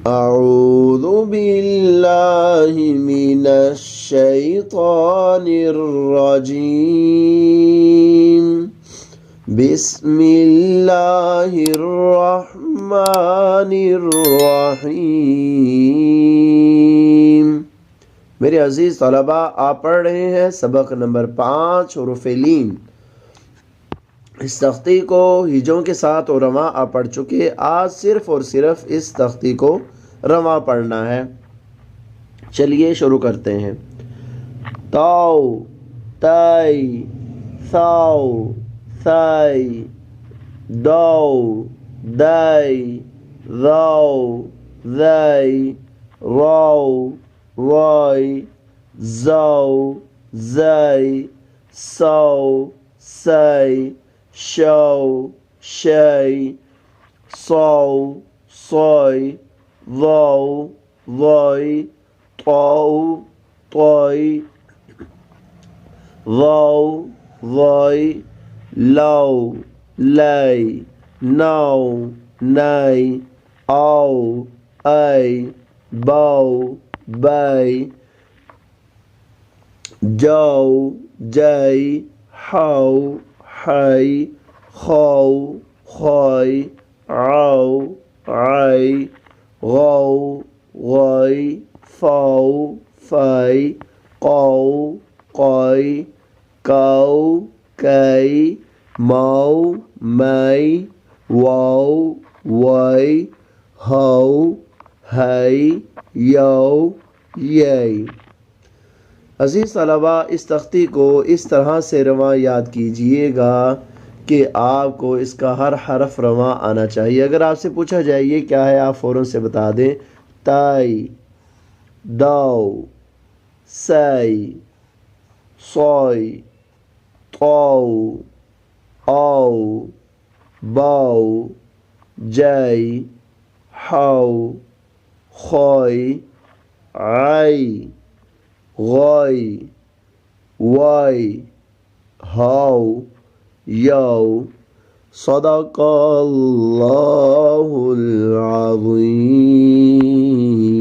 अऊज़ु बिल्लाहि मिनश शैतानिर रजीम। बिस्मिल्लाहिर रहमानिर रहीम। मेरे अजीज़ तलबा, आप पढ़ रहे हैं सबक नंबर 5 हुरूफ़े लीन। इस तख्ती को हिजों के साथ और रवां आप पढ़ चुके। आज सिर्फ और सिर्फ इस तख्ती को रवां पढ़ना है। चलिए शुरू करते हैं। ताऊ, तई, साऊ, साई, दौ, दई, रौ, जई, रौ, रई, जौ, जई, सौ, सई, शौ, शई, सौ, सोई, ज़ौ, ज़ई, तौ, तोई, ज़ौ, ज़ई, लौ, लई, नौ, नई, औ, ऐ, बौ, बै, जौ, जई, हौ, है, खौ, खै, औ, ऐ, गौ, गै, फौ, फै, कौ, कै, कौ, कै, मौ, मै, वौ, वै, हौ, है, यौ, यै। अज़ीज़ तलबा, इस तख्ती को इस तरह से रवां याद कीजिएगा कि आपको इसका हर हरफ रवां आना चाहिए। अगर आपसे पूछा जाए ये क्या है, आप फ़ौरन से बता दें। ताई, दौ, सई, सोई, तौ, औ, बौ, जई, हौ, खै, ऐ, गै, वै, हौ, यौ। सदक़ल्लाहुल अज़ीम।